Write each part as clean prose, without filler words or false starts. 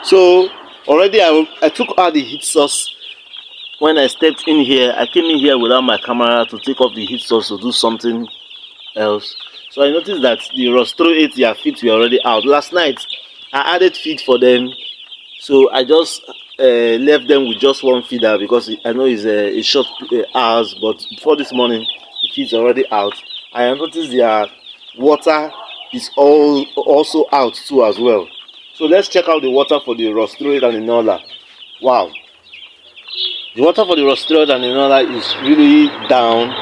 So already I took out the heat source. When I stepped in here, I came in here without my camera to take off the heat source to do something else. So I noticed that the rostro ate their feet were already out. Last night I added feed for them, so I just left them with just one feeder because I know it's a short hours, but before this morning the feed's already out. I noticed their water is also out too as well. So let's check out the water for the rostroid and the Noiler. Wow, the water for the rostroid and the Noiler is really down.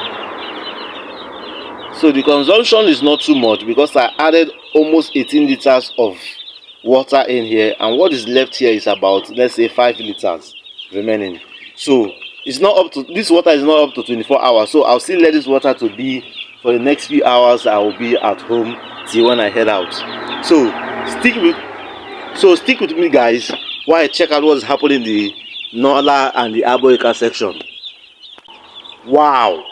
So the consumption is not too much because I added almost 18 liters of water in here, and what is left here is about, let's say, 5 liters remaining. So it's not up to, this water is not up to 24 hours, so I'll still let this water to be for the next few hours. I will be at home till when I head out. So stick with me, guys, while I check out what's happening in the Noiler and the Abor Acre section. Wow,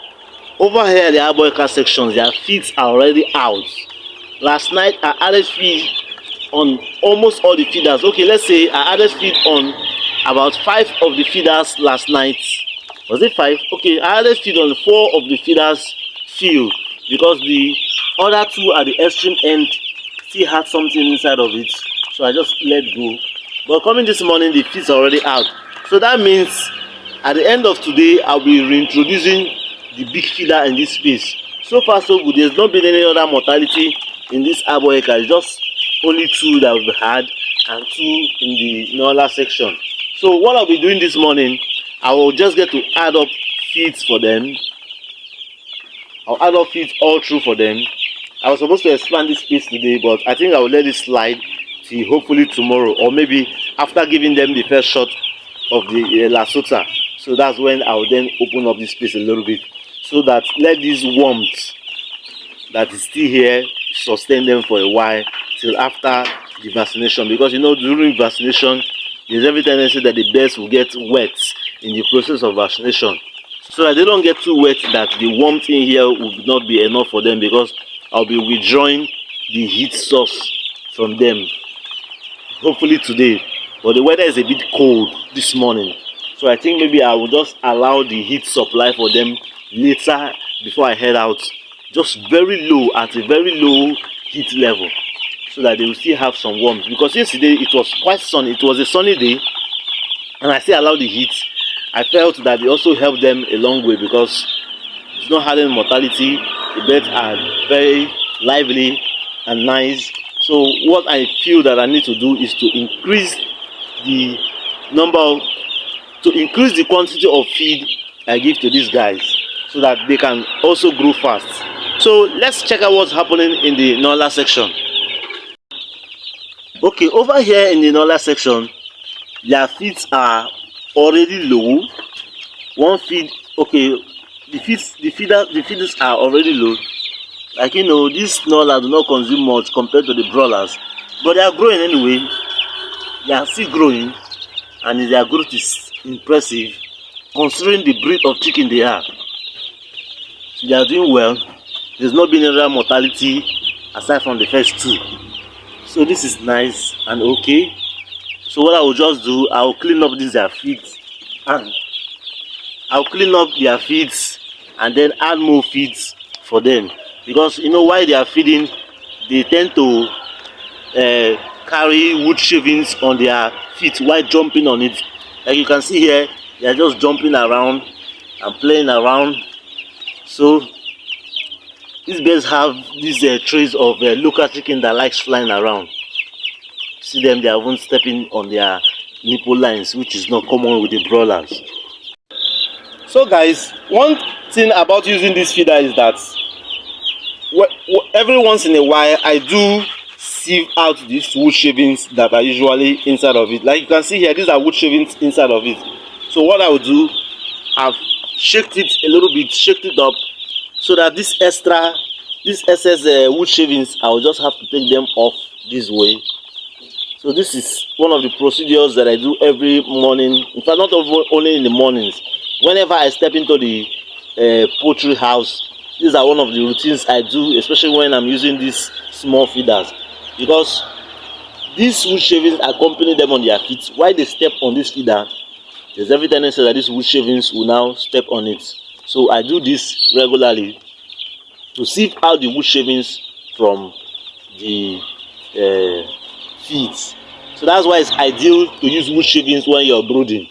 over here the Abor Acre sections, their feet are already out. Last night I added feed on almost all the feeders. Okay, let's say I added feed on about 5 of the feeders last night. Was it 5? Okay, I added feed on 4 of the feeders field because the other 2 at the extreme end still had something inside of it, so I just let go. But coming this morning, the feeds are already out, so that means at the end of today I'll be reintroducing the big feeder in this space. So far so good. There's not been any other mortality in this Abor Acre. It's just only 2 that we've had and 2 in the Noiler section. So what I'll be doing this morning, I will just get to add up feeds for them. I'll add up feeds all through for them. I was supposed to expand this space today, but I think I will let it slide till hopefully tomorrow, or maybe after giving them the first shot of the Lasota. So that's when I will then open up this space a little bit, so that let this warmth that is still here sustain them for a while till after the vaccination. Because you know, during vaccination there's every tendency that the birds will get wet in the process of vaccination, so that they don't get too wet, that the warmth in here will not be enough for them, because I'll be withdrawing the heat source from them hopefully today. But the weather is a bit cold this morning, so I think maybe I will just allow the heat supply for them later before I head out, just very low, at a very low heat level, so that they will still have some warmth. Because yesterday it was quite sunny, it was a sunny day, and I still allowed the heat. I felt that it also helped them a long way because it's not having mortality. The birds are very lively and nice. So what I feel that I need to do is to increase the quantity of feed I give to these guys, so that they can also grow fast. So let's check out what's happening in the Noiler section. Okay, over here in the Noiler section, their feeds are already low. One feed, okay, the feeders are already low. Like, you know, these Noiler do not consume much compared to the Broilers, but they are growing anyway. They are still growing, and their growth is impressive considering the breed of chicken they are. So they are doing well. There's not been any mortality aside from the first 2. So this is nice and okay. So what I will just do, I will clean up their feeds, and I'll clean up their feeds and then add more feeds for them. Because you know, while they are feeding, they tend to carry wood shavings on their feet while jumping on it. Like you can see here, they are just jumping around and playing around. So these birds have these trays of local chicken that likes flying around. See them, they are even stepping on their nipple lines, which is not common with the Broilers. So guys, one thing about using this feeder is that every once in a while I do sieve out these wood shavings that are usually inside of it. Like you can see here, these are wood shavings inside of it. So what I will do, I've shaked it a little bit, shaked it up, so that this excess wood shavings, I will just have to take them off this way. So this is one of the procedures that I do every morning. In fact, not only in the mornings. Whenever I step into the poultry house, these are one of the routines I do, especially when I'm using these small feeders, because these wood shavings accompany them on their feet. While they step on this feeder, there's every tendency that these wood shavings will now step on it. So I do this regularly to sieve out the wood shavings from the feet. So that's why it's ideal to use wood shavings when you're brooding,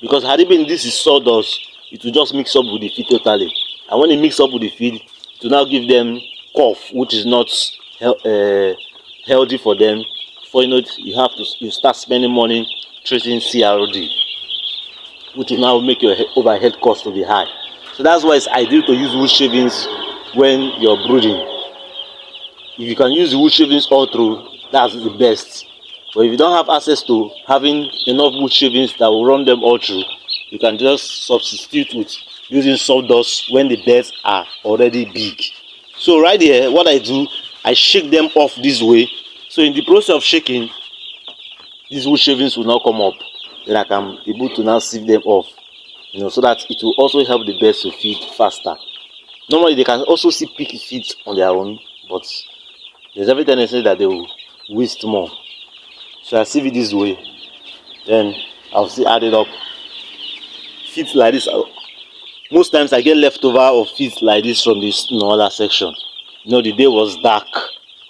because had it been this is sawdust, it will just mix up with the feed totally, and when it mix up with the feed, it will now give them cough, which is not healthy for them. For you start spending money treating CRD, which will now make your overhead cost to be high. So that's why it's ideal to use wood shavings when you're brooding. If you can use the wood shavings all through, that's the best. But if you don't have access to having enough wood shavings that will run them all through, you can just substitute with using sawdust when the beds are already big. So right here, what I do, I shake them off this way. So in the process of shaking, these wood shavings will now come up. Then I can be able to now sieve them off, so that it will also help the birds to feed faster. Normally they can also see picky feed on their own, but there's every tendency that they will waste more. So I sieve it this way, then I'll still add it up. Feet like this, most times I get leftover of feet like this from this Noiler section. The day was dark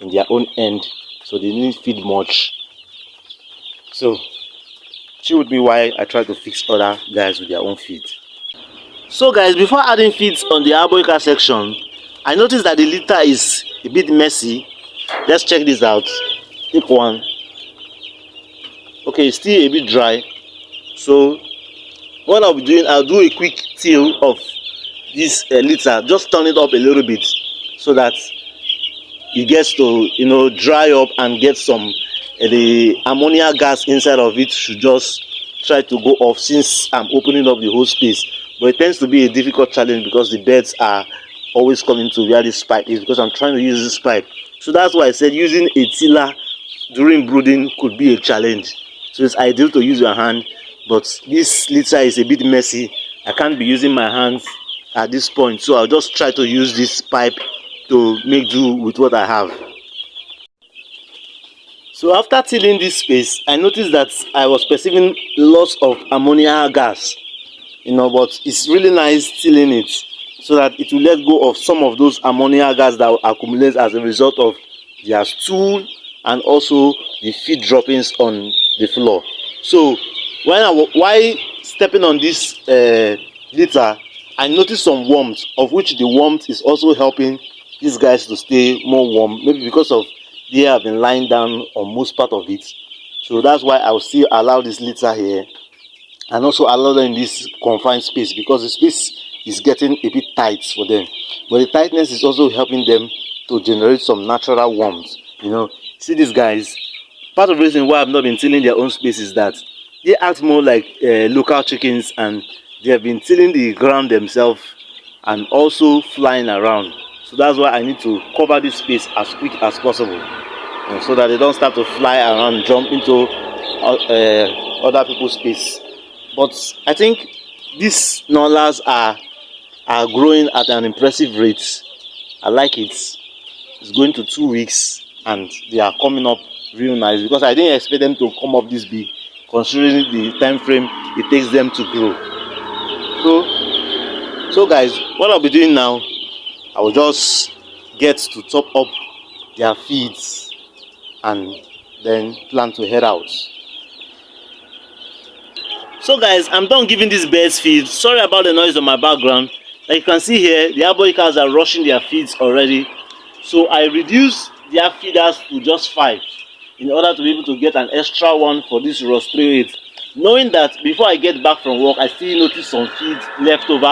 in their own end, so they didn't feed much. So chill with me while I try to fix other guys with their own feed. So guys, before adding feeds on the Abor Acre section, I noticed that the litter is a bit messy. Let's check this out. Take one. Okay, it's still a bit dry. So what I'll be doing, I'll do a quick till of this litter. Just turn it up a little bit so that it gets to dry up and get some the ammonia gas inside of it should just try to go off, since I'm opening up the whole space. But it tends to be a difficult challenge because the birds are always coming to where this pipe is, because I'm trying to use this pipe. So that's why I said using a tiller during brooding could be a challenge. So it's ideal to use your hand, but this litter is a bit messy. I can't be using my hands at this point, so I'll just try to use this pipe to make do with what I have. So after tilling this space, I noticed that I was perceiving lots of ammonia gas, but it's really nice tilling it so that it will let go of some of those ammonia gas that will accumulate as a result of their stool and also the feed droppings on the floor. So while stepping on this litter, I noticed some warmth, of which the warmth is also helping these guys to stay more warm, maybe because of they have been lying down on most part of it. So that's why I will still allow this litter here and also allow them in this confined space, because the space is getting a bit tight for them, but the tightness is also helping them to generate some natural warmth. See these guys, part of the reason why I've not been tilling their own space is that they act more like local chickens, and they have been tilling the ground themselves and also flying around. So that's why I need to cover this space as quick as possible, so that they don't start to fly around and jump into other people's space. But I think these Noilers are growing at an impressive rate. I like it. It's going to 2 weeks and they are coming up real nice, because I didn't expect them to come up this big, considering the time frame it takes them to grow. So guys, what I'll be doing now, I will just get to top up their feeds and then plan to head out. So guys, I'm done giving these birds feed. Sorry about the noise on my background. Like you can see here, the Abor Acres are rushing their feeds already. So I reduced their feeders to just 5 in order to be able to get an extra one for this Ross 38. Knowing that before I get back from work, I still noticed some feed left over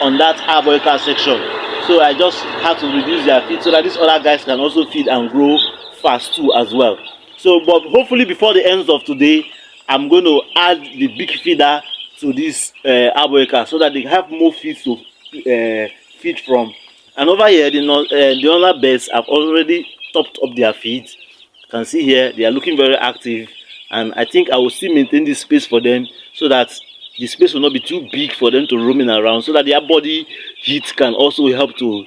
on that Abor Acre section. So I just had to reduce their feed so that these other guys can also feed and grow fast too as well. So, but hopefully before the end of today, I'm going to add the big feeder to this Abor Acre so that they have more feed to feed from. And over here, the other birds have already topped up their feed. You can see here, they are looking very active. And I think I will still maintain this space for them so that the space will not be too big for them to roaming around, so that their body heat can also help to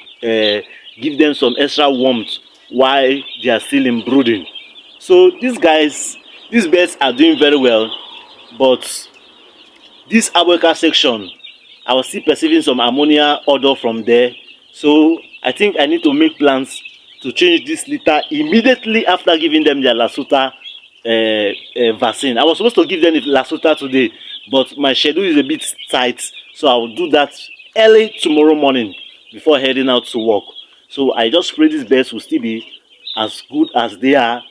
give them some extra warmth while they are still in brooding. So these birds are doing very well, but this Abor Acre section, I was still perceiving some ammonia odor from there. So I think I need to make plans to change this litter immediately after giving them their Lasuta vaccine. I was supposed to give them the Lasuta today, but my schedule is a bit tight, so I will do that early tomorrow morning before heading out to work. So I just pray these birds will still be as good as they are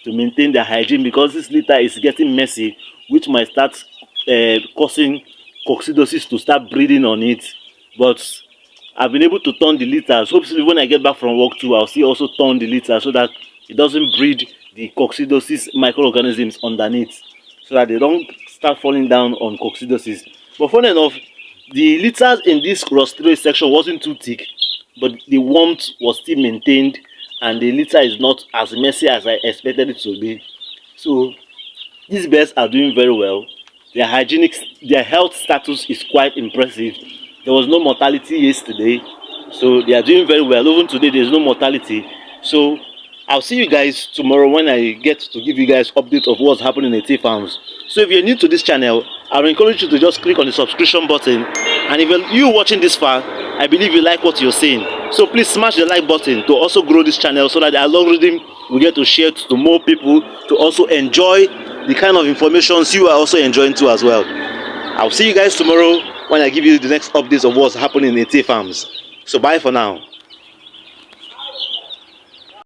to maintain their hygiene, because this litter is getting messy, which might start causing coccidiosis to start breeding on it. But I've been able to turn the litters. Hopefully when I get back from work too, I'll still also turn the litter so that it doesn't breed the coccidiosis microorganisms underneath, so that they don't start falling down on coccidiosis. But funny enough, the litters in this rostro section wasn't too thick, but the warmth was still maintained, and the litter is not as messy as I expected it to be. So these birds are doing very well. Their health status is quite impressive. There was no mortality yesterday, so they are doing very well. Even today there is no mortality. So I'll see you guys tomorrow when I get to give you guys update of what's happening in AT Farms. So if you're new to this channel, I will encourage you to just click on the subscription button, and if you're watching this far, I believe you like what you're seeing, so please smash the like button to also grow this channel, so that the algorithm will get to share to more people to also enjoy the kind of information you are also enjoying too as well. I'll see you guys tomorrow when I give you the next updates of what's happening in AT Farms. So bye for now.